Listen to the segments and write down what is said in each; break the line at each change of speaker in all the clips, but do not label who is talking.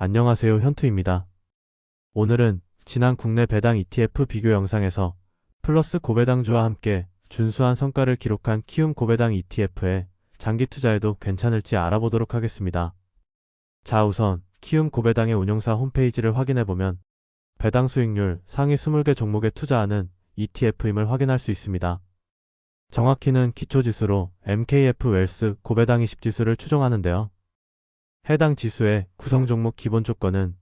안녕하세요, 현투입니다. 오늘은 지난 국내 배당 ETF 비교 영상에서 플러스 고배당주와 함께 준수한 성과를 기록한 키움 고배당 ETF에 장기 투자해도 괜찮을지 알아보도록 하겠습니다. 자, 우선 키움 고배당의 운용사 홈페이지를 확인해보면 배당 수익률 상위 20개 종목에 투자하는 ETF임을 확인할 수 있습니다. 정확히는 기초지수로 MKF 웰스 고배당 20지수를 추정하는데요. 해당 지수의 구성 종목 기본 조건은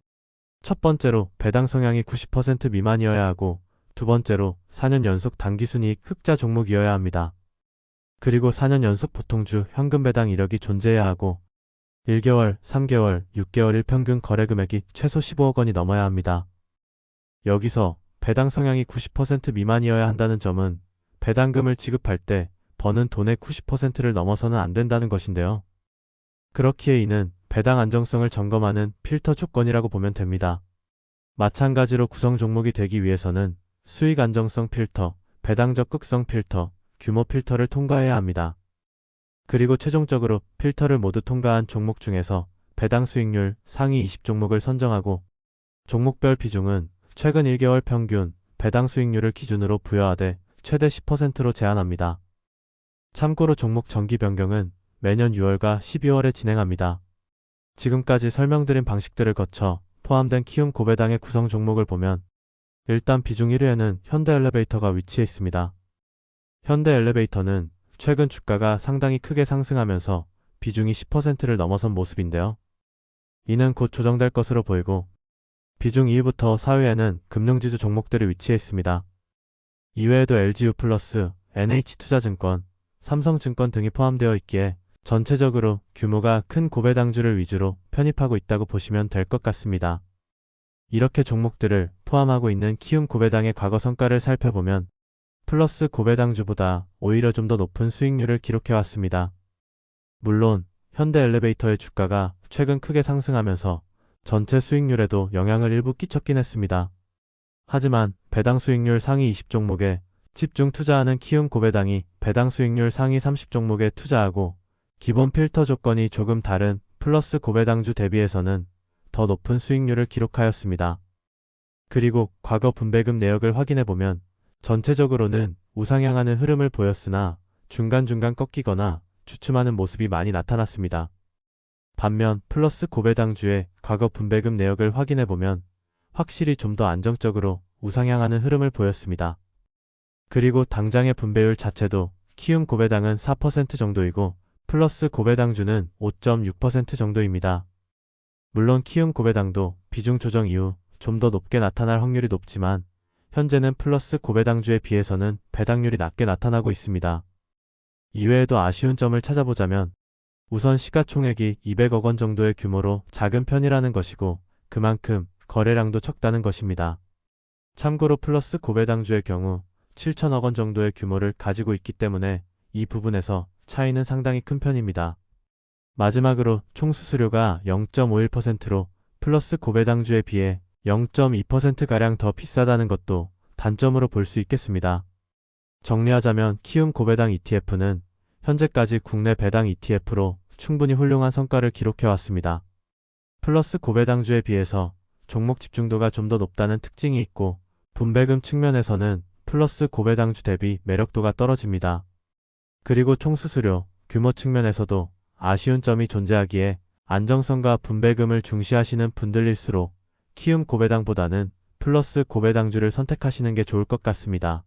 첫 번째로 배당 성향이 90% 미만이어야 하고, 두 번째로 4년 연속 당기순이익 흑자 종목이어야 합니다. 그리고 4년 연속 보통주 현금 배당 이력이 존재해야 하고 1개월, 3개월, 6개월 일평균 거래 금액이 최소 15억 원이 넘어야 합니다. 여기서 배당 성향이 90% 미만이어야 한다는 점은 배당금을 지급할 때 버는 돈의 90%를 넘어서는 안 된다는 것인데요. 그렇기에 이는 배당 안정성을 점검하는 필터 조건이라고 보면 됩니다. 마찬가지로 구성 종목이 되기 위해서는 수익 안정성 필터, 배당 적극성 필터, 규모 필터를 통과해야 합니다. 그리고 최종적으로 필터를 모두 통과한 종목 중에서 배당 수익률 상위 20종목을 선정하고 종목별 비중은 최근 1개월 평균 배당 수익률을 기준으로 부여하되 최대 10%로 제한합니다. 참고로 종목 정기 변경은 매년 6월과 12월에 진행합니다. 지금까지 설명드린 방식들을 거쳐 포함된 키움 고배당의 구성 종목을 보면 일단 비중 1위에는 현대엘리베이터가 위치해 있습니다. 현대엘리베이터는 최근 주가가 상당히 크게 상승하면서 비중이 10%를 넘어선 모습인데요. 이는 곧 조정될 것으로 보이고 비중 2위부터 4위에는 금융지주 종목들이 위치해 있습니다. 이외에도 LG유플러스, NH투자증권, 삼성증권 등이 포함되어 있기에 전체적으로 규모가 큰 고배당주를 위주로 편입하고 있다고 보시면 될 것 같습니다. 이렇게 종목들을 포함하고 있는 키움 고배당의 과거 성과를 살펴보면 플러스 고배당주보다 오히려 좀 더 높은 수익률을 기록해왔습니다. 물론 현대엘리베이터의 주가가 최근 크게 상승하면서 전체 수익률에도 영향을 일부 끼쳤긴 했습니다. 하지만 배당 수익률 상위 20종목에 집중 투자하는 키움 고배당이 배당 수익률 상위 30종목에 투자하고 기본 필터 조건이 조금 다른 플러스 고배당주 대비해서는 더 높은 수익률을 기록하였습니다. 그리고 과거 분배금 내역을 확인해보면 전체적으로는 우상향하는 흐름을 보였으나 중간중간 꺾이거나 주춤하는 모습이 많이 나타났습니다. 반면 플러스 고배당주의 과거 분배금 내역을 확인해보면 확실히 좀 더 안정적으로 우상향하는 흐름을 보였습니다. 그리고 당장의 분배율 자체도 키움 고배당은 4% 정도이고 플러스 고배당주는 5.6% 정도입니다. 물론 키움 고배당도 비중 조정 이후 좀 더 높게 나타날 확률이 높지만 현재는 플러스 고배당주에 비해서는 배당률이 낮게 나타나고 있습니다. 이외에도 아쉬운 점을 찾아보자면 우선 시가총액이 200억 원 정도의 규모로 작은 편이라는 것이고 그만큼 거래량도 적다는 것입니다. 참고로 플러스 고배당주의 경우 7천억 원 정도의 규모를 가지고 있기 때문에 이 부분에서 차이는 상당히 큰 편입니다. 마지막으로 총 수수료가 0.51%로 플러스 고배당주에 비해 0.2%가량 더 비싸다는 것도 단점으로 볼 수 있겠습니다. 정리하자면 키움 고배당 ETF는 현재까지 국내 배당 ETF로 충분히 훌륭한 성과를 기록해왔습니다. 플러스 고배당주에 비해서 종목 집중도가 좀 더 높다는 특징이 있고 분배금 측면에서는 플러스 고배당주 대비 매력도가 떨어집니다. 그리고 총수수료, 규모 측면에서도 아쉬운 점이 존재하기에 안정성과 분배금을 중시하시는 분들일수록 키움 고배당보다는 플러스 고배당주를 선택하시는 게 좋을 것 같습니다.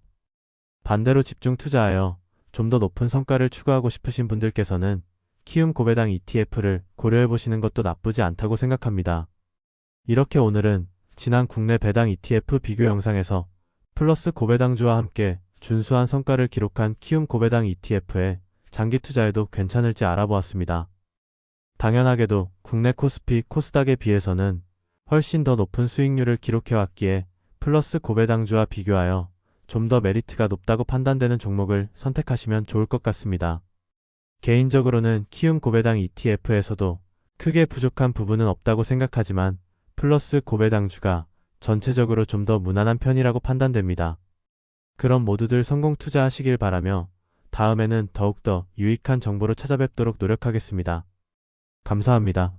반대로 집중 투자하여 좀 더 높은 성과를 추구하고 싶으신 분들께서는 키움 고배당 ETF를 고려해보시는 것도 나쁘지 않다고 생각합니다. 이렇게 오늘은 지난 국내 배당 ETF 비교 영상에서 플러스 고배당주와 함께 준수한 성과를 기록한 키움 고배당 ETF에 장기 투자해도 괜찮을지 알아보았습니다. 당연하게도 국내 코스피, 코스닥에 비해서는 훨씬 더 높은 수익률을 기록해왔기에 플러스 고배당주와 비교하여 좀 더 메리트가 높다고 판단되는 종목을 선택하시면 좋을 것 같습니다. 개인적으로는 키움 고배당 ETF에서도 크게 부족한 부분은 없다고 생각하지만 플러스 고배당주가 전체적으로 좀 더 무난한 편이라고 판단됩니다. 그럼 모두들 성공 투자하시길 바라며 다음에는 더욱더 유익한 정보로 찾아뵙도록 노력하겠습니다. 감사합니다.